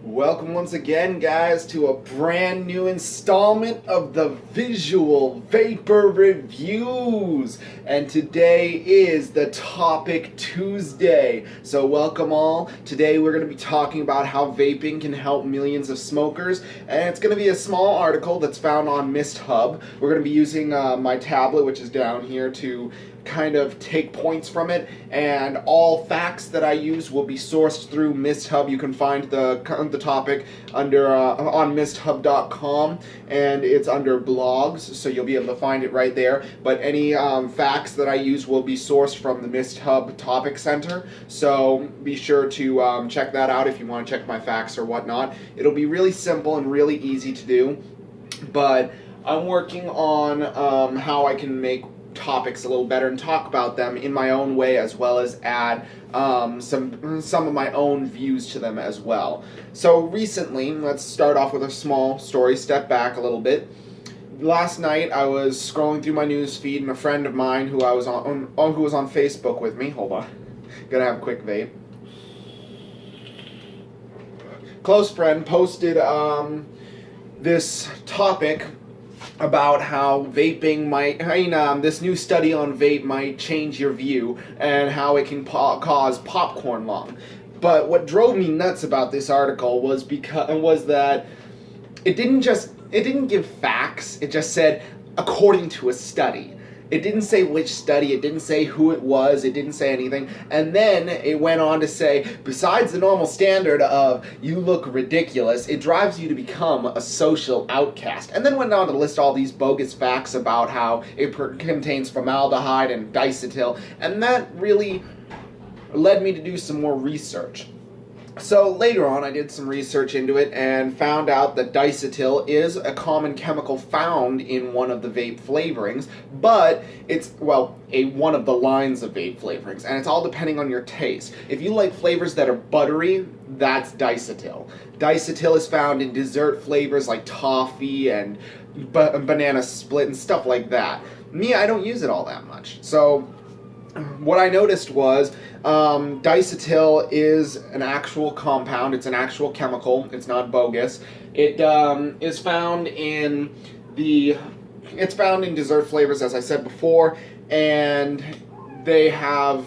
Welcome once again, guys, to a brand new installment of the Visual Vapor Reviews. And today is the Topic Tuesday. So welcome all. Today we're going to be talking about how vaping can help millions of smokers. And it's going to be a small article that's found on MistHub. We're going to be using my tablet, which is down here, to kind of take points from it, and all facts that I use will be sourced through MistHub. You can find the topic under on misthub.com, and it's under blogs, so you'll be able to find it right there. But any facts that I use will be sourced from the MistHub Topic Center, so be sure to check that out if you want to check my facts or whatnot. It'll be really simple and really easy to do, but I'm working on how I can make topics a little better and talk about them in my own way, as well as add some of my own views to them as well. So recently, let's start off with a small story, step back a little bit. Last night I was scrolling through my news feed, and a friend of mine who was on Facebook with me, hold on, gonna have a quick vape, close friend posted this topic about how vaping this new study on vape might change your view, and how it can cause popcorn lung. But what drove me nuts about this article was that it didn't give facts. It just said according to a study. It didn't say which study, it didn't say who it was, it didn't say anything. And then it went on to say, besides the normal standard of you look ridiculous, it drives you to become a social outcast. And then went on to list all these bogus facts about how it contains formaldehyde and diacetyl. And that really led me to do some more research. So later on, I did some research into it and found out that diacetyl is a common chemical found in one of the vape flavorings, but it's, one of the lines of vape flavorings, and it's all depending on your taste. If you like flavors that are buttery, that's diacetyl. Diacetyl is found in dessert flavors like toffee and banana split and stuff like that. Me, I don't use it all that much. So what I noticed was diacetyl is an actual compound. It's an actual chemical. It's not bogus. It is found in dessert flavors, as I said before, and they have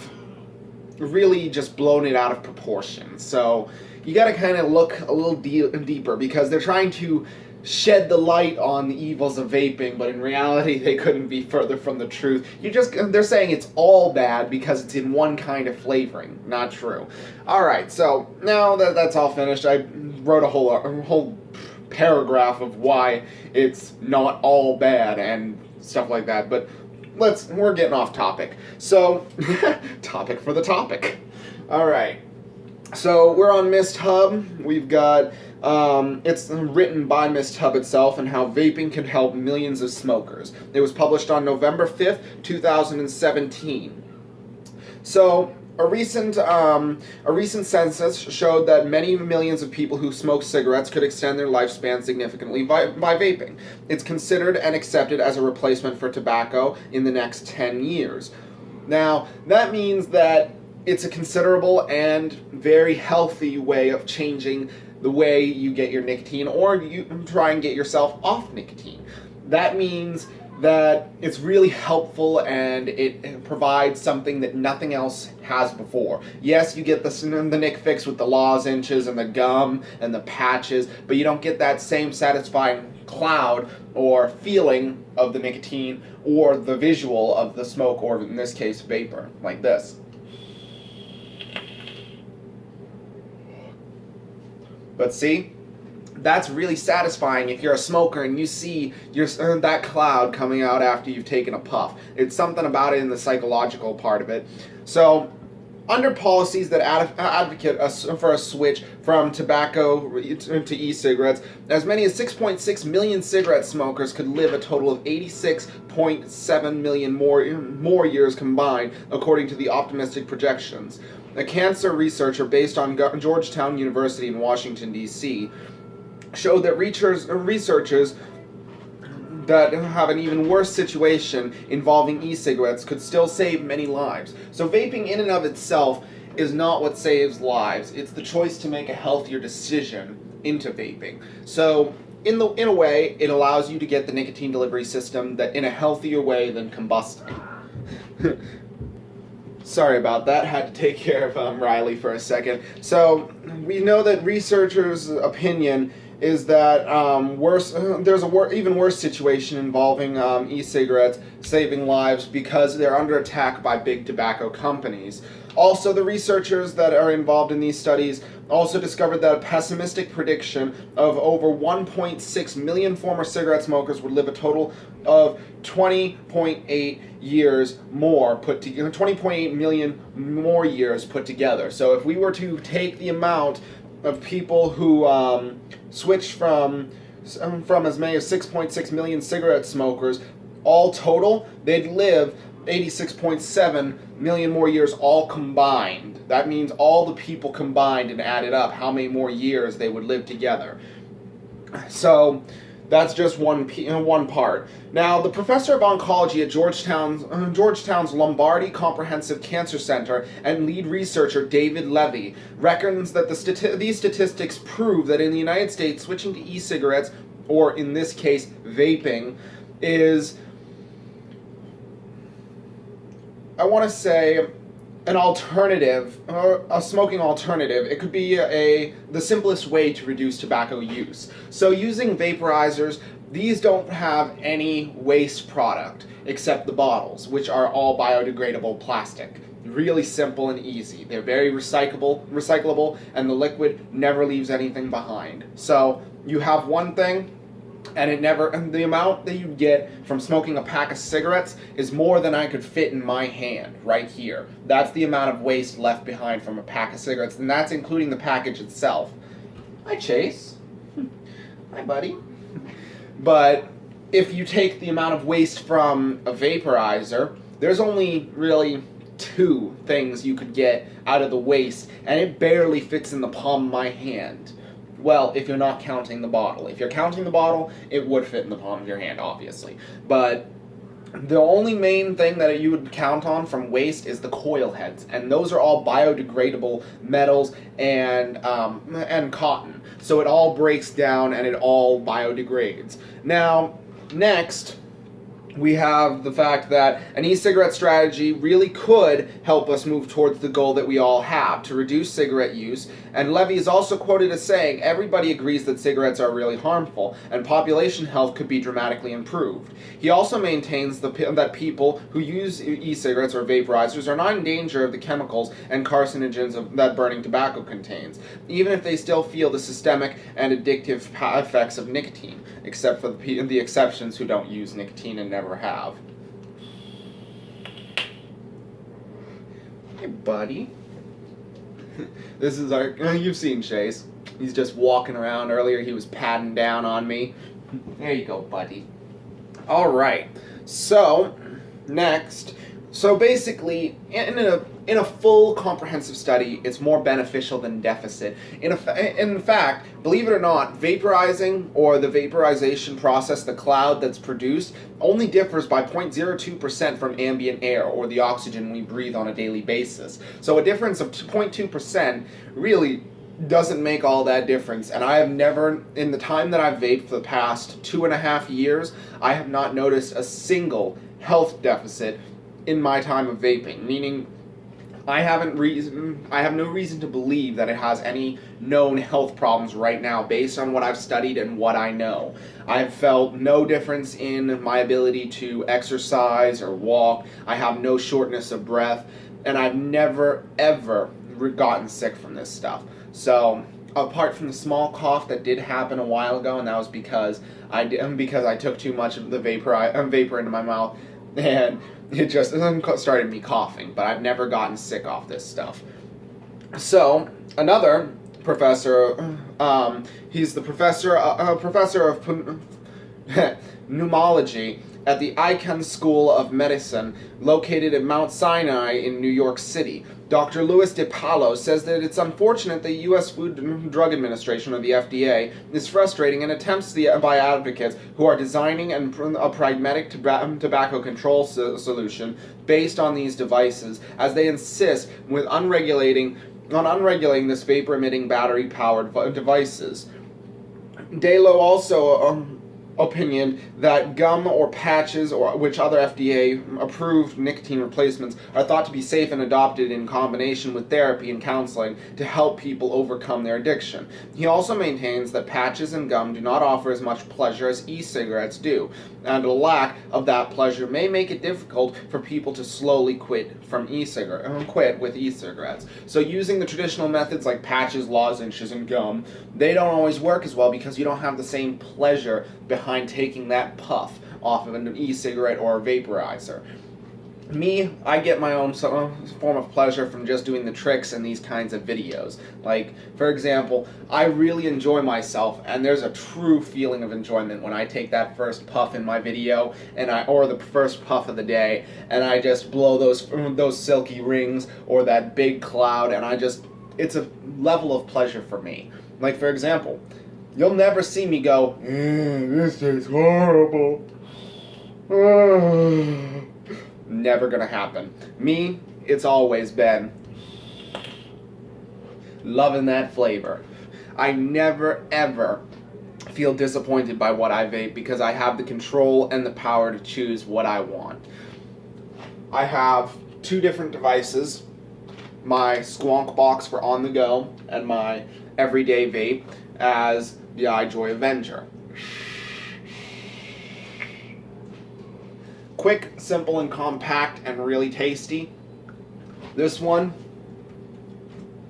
really just blown it out of proportion. So you got to kind of look a little deeper, because they're trying to shed the light on the evils of vaping, but in reality they couldn't be further from the truth. They're saying it's all bad because it's in one kind of flavoring. Not true. Alright, so now that that's all finished, I wrote a whole paragraph of why it's not all bad and stuff like that, but we're getting off topic. So, topic for the topic. Alright, so we're on MistHub. We've got it's written by MistHub itself, and how vaping can help millions of smokers. It was published on November 5th, 2017. So a recent census showed that many millions of people who smoke cigarettes could extend their lifespan significantly by vaping. It's considered and accepted as a replacement for tobacco in the next 10 years. Now, that means that it's a considerable and very healthy way of changing the way you get your nicotine, or you try and get yourself off nicotine. That means that it's really helpful, and it provides something that nothing else has before. Yes, you get the Nick fix with the lozenges and the gum and the patches, but you don't get that same satisfying cloud or feeling of the nicotine or the visual of the smoke, or in this case, vapor, like this. But see, that's really satisfying if you're a smoker and you see that cloud coming out after you've taken a puff. It's something about it in the psychological part of it. So, under policies that advocate for a switch from tobacco to e-cigarettes, as many as 6.6 million cigarette smokers could live a total of 86.7 million more years combined, according to the optimistic projections. A cancer researcher based on Georgetown University in Washington, D.C., showed that researchers that have an even worse situation involving e-cigarettes could still save many lives. So vaping in and of itself is not what saves lives. It's the choice to make a healthier decision into vaping. So in a way, it allows you to get the nicotine delivery system that in a healthier way than combusting. Sorry about that. Had to take care of Riley for a second. So we know that researchers' opinion is that there's even worse situation involving e-cigarettes saving lives because they're under attack by big tobacco companies. Also, the researchers that are involved in these studies also discovered that a pessimistic prediction of over 1.6 million former cigarette smokers would live a total of 20.8 years more put together, 20.8 million more years put together. So if we were to take the amount of people who switched from as many as 6.6 million cigarette smokers, all total, they'd live 86.7 million more years all combined. That means all the people combined and added up, how many more years they would live together. So that's just one part. Now, the professor of oncology at Georgetown's Lombardi Comprehensive Cancer Center and lead researcher David Levy reckons that these statistics prove that in the United States, switching to e-cigarettes, or in this case, vaping, is, I want to say, an alternative, or a smoking alternative. It could be the simplest way to reduce tobacco use. So using vaporizers, these don't have any waste product except the bottles, which are all biodegradable plastic. Really simple and easy. They're very recyclable, and the liquid never leaves anything behind. So you have one thing, and the amount that you get from smoking a pack of cigarettes is more than I could fit in my hand right here. That's the amount of waste left behind from a pack of cigarettes, and that's including the package itself. Hi, Chase. Hi, buddy. But if you take the amount of waste from a vaporizer, there's only really two things you could get out of the waste, and it barely fits in the palm of my hand. Well, if you're not counting the bottle. If you're counting the bottle, it would fit in the palm of your hand, obviously. But the only main thing that you would count on from waste is the coil heads, and those are all biodegradable metals and cotton. So it all breaks down and it all biodegrades. Now, next, we have the fact that an e-cigarette strategy really could help us move towards the goal that we all have, to reduce cigarette use. And Levy is also quoted as saying, everybody agrees that cigarettes are really harmful, and population health could be dramatically improved. He also maintains that people who use e-cigarettes or vaporizers are not in danger of the chemicals and carcinogens that burning tobacco contains, even if they still feel the systemic and addictive effects of nicotine, except for the exceptions who don't use nicotine and never have. Hey, buddy. This is you've seen Chase. He's just walking around. Earlier he was patting down on me. There you go, buddy. Alright, so, next. So basically, in a full comprehensive study, it's more beneficial than deficit. In fact, believe it or not, vaporizing, or the vaporization process, the cloud that's produced, only differs by 0.02% from ambient air, or the oxygen we breathe on a daily basis. So a difference of 0.2% really doesn't make all that difference, and I have never, in the time that I've vaped for the past 2.5 years, I have not noticed a single health deficit in my time of vaping, meaning I have no reason to believe that it has any known health problems right now based on what I've studied and what I know. I've felt no difference in my ability to exercise or walk. I have no shortness of breath, and I've never ever gotten sick from this stuff. So, apart from the small cough that did happen a while ago, and that was because I took too much of the vapor into my mouth, and it just started me coughing, but I've never gotten sick off this stuff. So, another professor, he's the professor of pneumology at the Icahn School of Medicine, located at Mount Sinai in New York City. Dr. Louis DiPaolo says that it's unfortunate the U.S. Food and Drug Administration, or the FDA, is frustrating and attempts by advocates who are designing a pragmatic tobacco control solution based on these devices, as they insist on unregulating this vapor-emitting battery-powered devices. Delo also opinion that gum or patches or which other FDA-approved nicotine replacements are thought to be safe and adopted in combination with therapy and counseling to help people overcome their addiction. He also maintains that patches and gum do not offer as much pleasure as e-cigarettes do, and a lack of that pleasure may make it difficult for people to slowly quit with e-cigarettes. So using the traditional methods like patches, lozenges, and gum, they don't always work as well because you don't have the same pleasure behind taking that puff off of an e-cigarette or a vaporizer. Me, I get my own form of pleasure from just doing the tricks in these kinds of videos. Like, for example, I really enjoy myself, and there's a true feeling of enjoyment when I take that first puff in my video, or the first puff of the day, and I just blow those silky rings or that big cloud, and it's a level of pleasure for me. Like, for example, you'll never see me go, this is horrible. Never gonna happen. Me, it's always been loving that flavor. I never ever feel disappointed by what I vape because I have the control and the power to choose what I want. I have two different devices, my Squonk box for on the go and my everyday vape as the iJoy Avenger. Quick, simple, and compact, and really tasty. This one,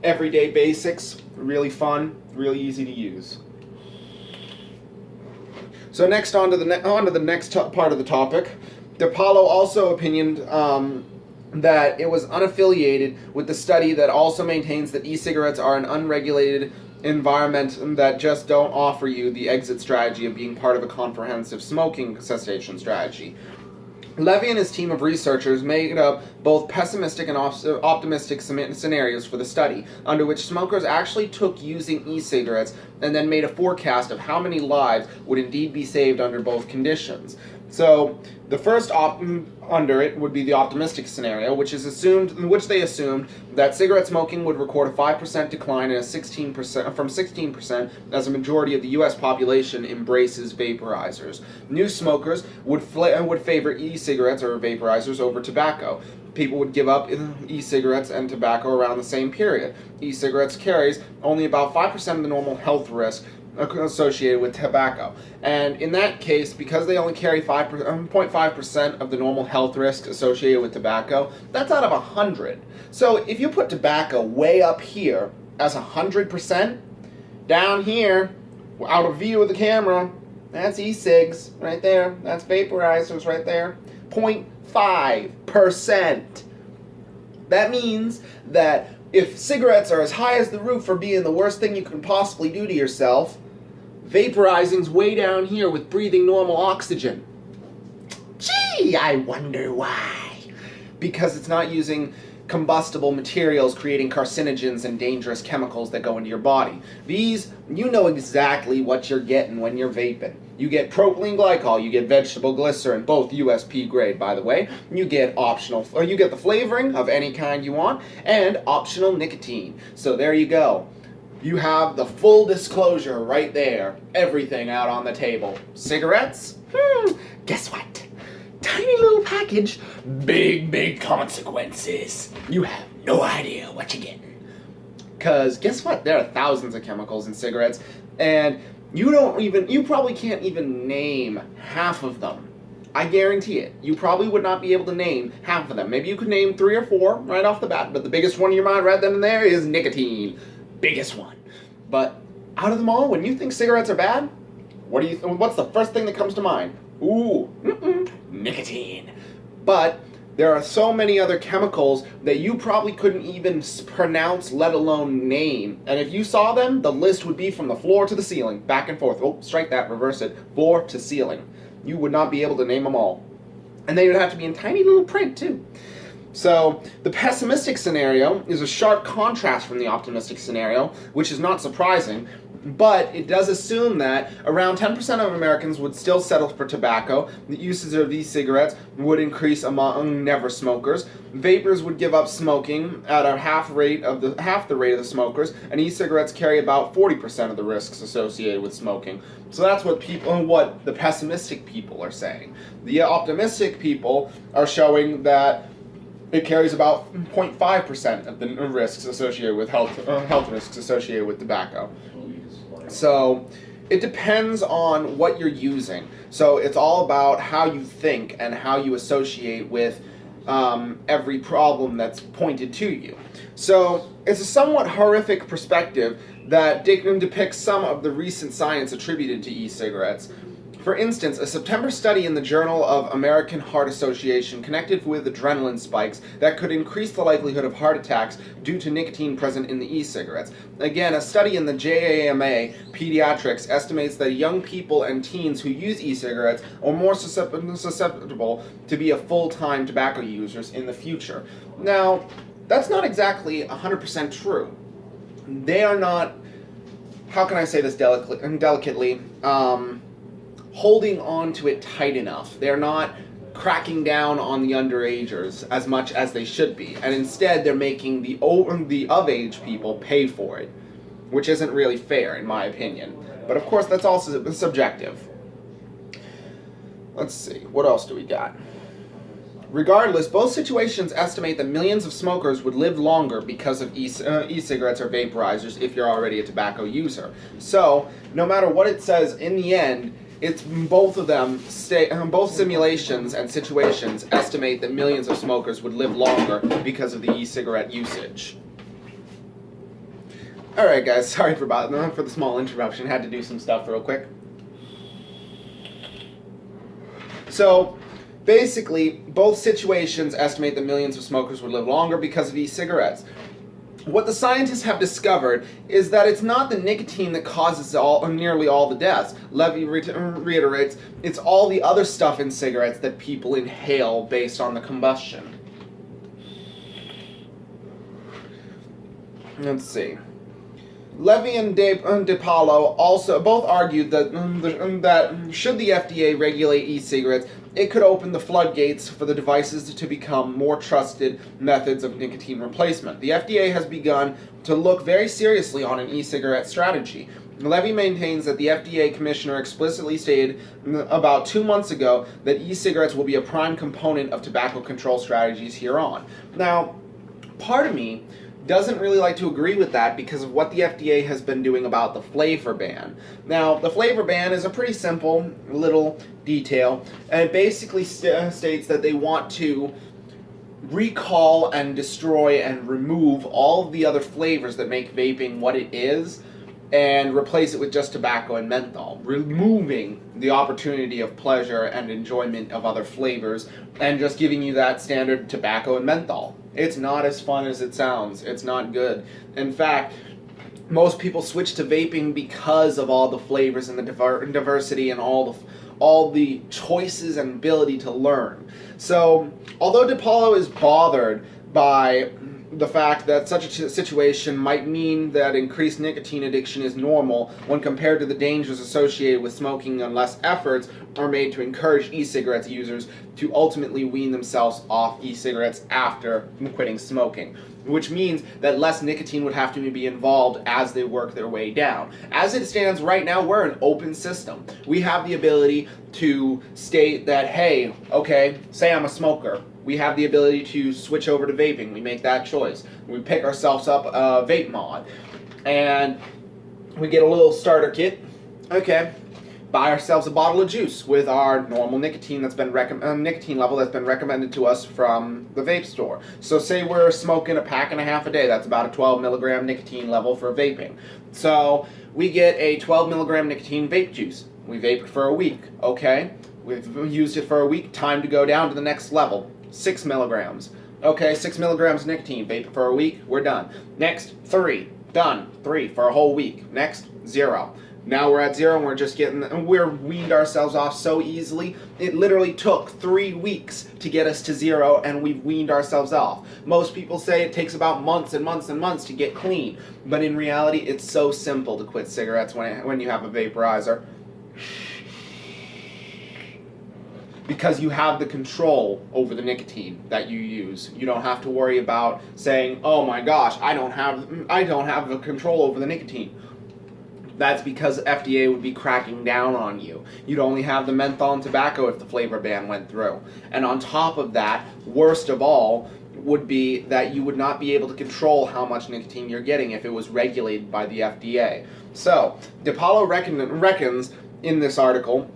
everyday basics, really fun, really easy to use. So next on to the next part of the topic. DiPaolo also opinioned that it was unaffiliated with the study that also maintains that e-cigarettes are an unregulated environment that just don't offer you the exit strategy of being part of a comprehensive smoking cessation strategy. Levy and his team of researchers made up both pessimistic and optimistic scenarios for the study, under which smokers actually took using e-cigarettes and then made a forecast of how many lives would indeed be saved under both conditions. So the first under it would be the optimistic scenario, which they assumed that cigarette smoking would record a 5% decline and from 16% as a majority of the U.S. population embraces vaporizers. New smokers would favor e-cigarettes or vaporizers over tobacco. People would give up e-cigarettes and tobacco around the same period. E-cigarettes carries only about 5% of the normal health risk associated with tobacco. And in that case, because they only carry 0.5% of the normal health risk associated with tobacco, that's out of 100. So if you put tobacco way up here as 100%, down here, out of view of the camera, that's e-cigs right there. That's vaporizers right there. 0.5%. That means that if cigarettes are as high as the roof for being the worst thing you can possibly do to yourself, vaporizing's way down here with breathing normal oxygen. Gee, I wonder why. Because it's not using combustible materials creating carcinogens and dangerous chemicals that go into your body. These, you know exactly what you're getting when you're vaping. You get propylene glycol, you get vegetable glycerin, both USP grade, by the way. You get the flavoring of any kind you want, and optional nicotine. So there you go. You have the full disclosure right there. Everything out on the table. Cigarettes? Guess what? Tiny little package, big consequences. You have no idea what you're getting. Because guess what? There are thousands of chemicals in cigarettes, and you probably can't even name half of them. I guarantee it. You probably would not be able to name half of them. Maybe you could name 3 or 4 right off the bat, but the biggest one in your mind right then and there is nicotine. Biggest one. But out of them all, when you think cigarettes are bad, what's the first thing that comes to mind? Nicotine. But there are so many other chemicals that you probably couldn't even pronounce, let alone name. And if you saw them, the list would be from the floor to the ceiling, back and forth. Oh, strike that, reverse it. Floor to ceiling. You would not be able to name them all. And they would have to be in tiny little print, too. So the pessimistic scenario is a sharp contrast from the optimistic scenario, which is not surprising, but it does assume that around 10% of Americans would still settle for tobacco, the usage of e-cigarettes would increase among never smokers, vapors would give up smoking at a half the rate of the smokers, and e-cigarettes carry about 40% of the risks associated with smoking. So that's what the pessimistic people are saying. The optimistic people are showing that it carries about 0.5% of the risks associated with health risks associated with tobacco. So it depends on what you're using. So it's all about how you think and how you associate with every problem that's pointed to you. So it's a somewhat horrific perspective that depicts some of the recent science attributed to e-cigarettes. For instance, a September study in the Journal of American Heart Association connected with adrenaline spikes that could increase the likelihood of heart attacks due to nicotine present in the e-cigarettes. Again, a study in the JAMA Pediatrics estimates that young people and teens who use e-cigarettes are more susceptible to be a full-time tobacco users in the future. Now, that's not exactly 100% true. They are not, how can I say this delicately, holding on to it tight enough. They're not cracking down on the underagers as much as they should be, and instead they're making the of-age people pay for it, which isn't really fair in my opinion. But of course that's also subjective. Let's see, what else do we got? Regardless, both situations estimate that millions of smokers would live longer because of e-cigarettes or vaporizers if you're already a tobacco user. So, no matter what it says, in the end, it's both of them, both simulations and situations estimate that millions of smokers would live longer because of the e-cigarette usage. Alright guys, sorry for the small interruption, had to do some stuff real quick. So, basically, both situations estimate that millions of smokers would live longer because of e-cigarettes. What the scientists have discovered is that it's not the nicotine that causes nearly all the deaths. Levy reiterates, it's all the other stuff in cigarettes that people inhale based on the combustion. Let's see. Levy and DiPaolo also both argued that should the FDA regulate e-cigarettes, it could open the floodgates for the devices to become more trusted methods of nicotine replacement. The FDA has begun to look very seriously on an e-cigarette strategy. Levy maintains that the FDA commissioner explicitly stated about 2 months ago that e-cigarettes will be a prime component of tobacco control strategies hereon. Now, part of me doesn't really like to agree with that because of what the FDA has been doing about the flavor ban. Now, the flavor ban is a pretty simple little detail, and it basically states that they want to recall and destroy and remove all of the other flavors that make vaping what it is, and replace it with just tobacco and menthol, removing the opportunity of pleasure and enjoyment of other flavors, and just giving you that standard tobacco and menthol. It's not as fun as it sounds. It's not good. In fact, most people switch to vaping because of all the flavors and the diversity and all the choices and ability to learn. So, although DiPaolo is bothered by the fact that such a situation might mean that increased nicotine addiction is normal when compared to the dangers associated with smoking, unless efforts are made to encourage e-cigarettes users to ultimately wean themselves off e-cigarettes after quitting smoking, which means that less nicotine would have to be involved as they work their way down. As it stands right now, we're an open system. We have the ability to state that, hey, okay, say I'm a smoker. We have the ability to switch over to vaping. We make that choice. We pick ourselves up a vape mod, and we get a little starter kit. Okay, buy ourselves a bottle of juice with our normal nicotine that's been nicotine level that's been recommended to us from the vape store. So say we're smoking a pack and a half a day. That's about a 12 milligram nicotine level for vaping. So we get a 12 milligram nicotine vape juice. We vape it for a week. Okay, we've used it for a week. Time to go down to the next level. 6 milligrams. Okay, 6 milligrams nicotine. Vape it for a week. We're done. Next, 3. Done. 3 for a whole week. Next, 0. Now we're at 0 and we're weaned ourselves off so easily. It literally took 3 weeks to get us to 0 and we've weaned ourselves off. Most people say it takes about months and months and months to get clean, but in reality it's so simple to quit cigarettes when you have a vaporizer. Because you have the control over the nicotine that you use. You don't have to worry about saying, "Oh my gosh, I don't have the control over the nicotine." That's because FDA would be cracking down on you. You'd only have the menthol and tobacco if the flavor ban went through. And on top of that, worst of all, would be that you would not be able to control how much nicotine you're getting if it was regulated by the FDA. So, DiPaolo reckons in this article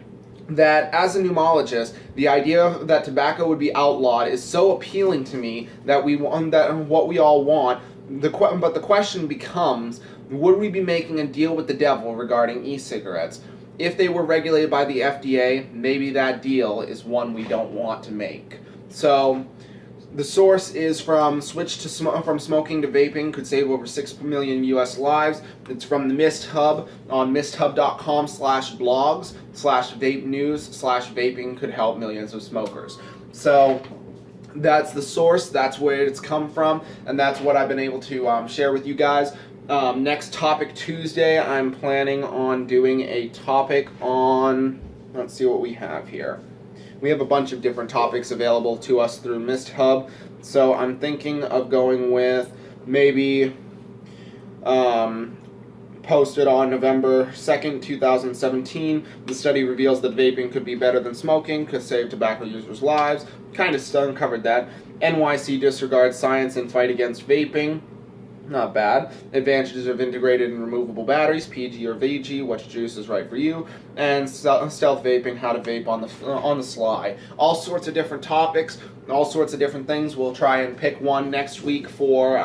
that as a pneumologist, the idea that tobacco would be outlawed is so appealing to me that what we all want. But the question becomes, would we be making a deal with the devil regarding e-cigarettes? If they were regulated by the FDA, maybe that deal is one we don't want to make. So, the source is from from smoking to vaping could save over 6 million U.S. lives. It's from the Mist Hub on misthub.com/blogs/vape news/vaping could help millions of smokers. So that's the source, that's where it's come from, and that's what I've been able to share with you guys. Next Topic Tuesday, I'm planning on doing a topic on, let's see what we have here. We have a bunch of different topics available to us through Mist Hub, so I'm thinking of going with maybe posted on November 2nd, 2017. The study reveals that vaping could be better than smoking, could save tobacco users' lives. Kind of covered that. NYC disregards science and fight against vaping. Not bad. Advantages of integrated and removable batteries, PG or VG, which juice is right for you, and stealth vaping, how to vape on the sly. All sorts of different topics, all sorts of different things. We'll try and pick one next week for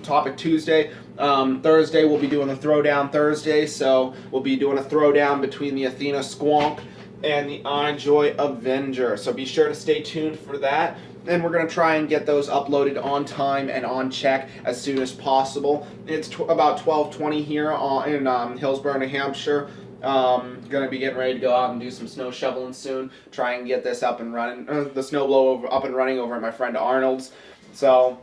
Topic Tuesday. Thursday we'll be doing a Throwdown Thursday, so we'll be doing a throwdown between the Athena Squonk and the iJoy Avenger. So be sure to stay tuned for that. And we're going to try and get those uploaded on time and on check as soon as possible. It's about 12:20 here in Hillsborough, New Hampshire. Going to be getting ready to go out and do some snow shoveling soon. Try and get this up and running, the snow blow up and running over at my friend Arnold's. So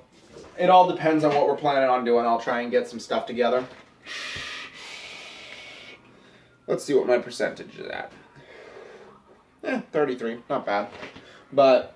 it all depends on what we're planning on doing. I'll try and get some stuff together. Let's see what my percentage is at. 33, not bad. But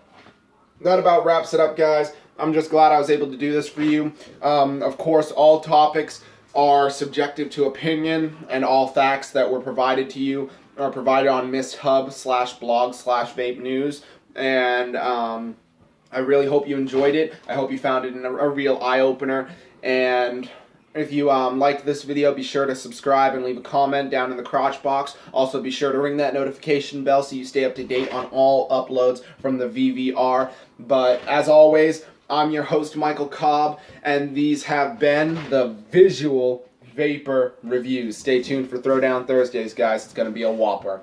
that about wraps it up, guys. I'm just glad I was able to do this for you. Of course, all topics are subjective to opinion, and all facts that were provided to you are provided on misthub/blog/vape news. And I really hope you enjoyed it. I hope you found it a real eye-opener. And if you liked this video, be sure to subscribe and leave a comment down in the crotch box. Also, be sure to ring that notification bell so you stay up to date on all uploads from the VVR. But as always, I'm your host, Michael Cobb, and these have been the Visual Vapor Reviews. Stay tuned for Throwdown Thursdays, guys. It's going to be a whopper.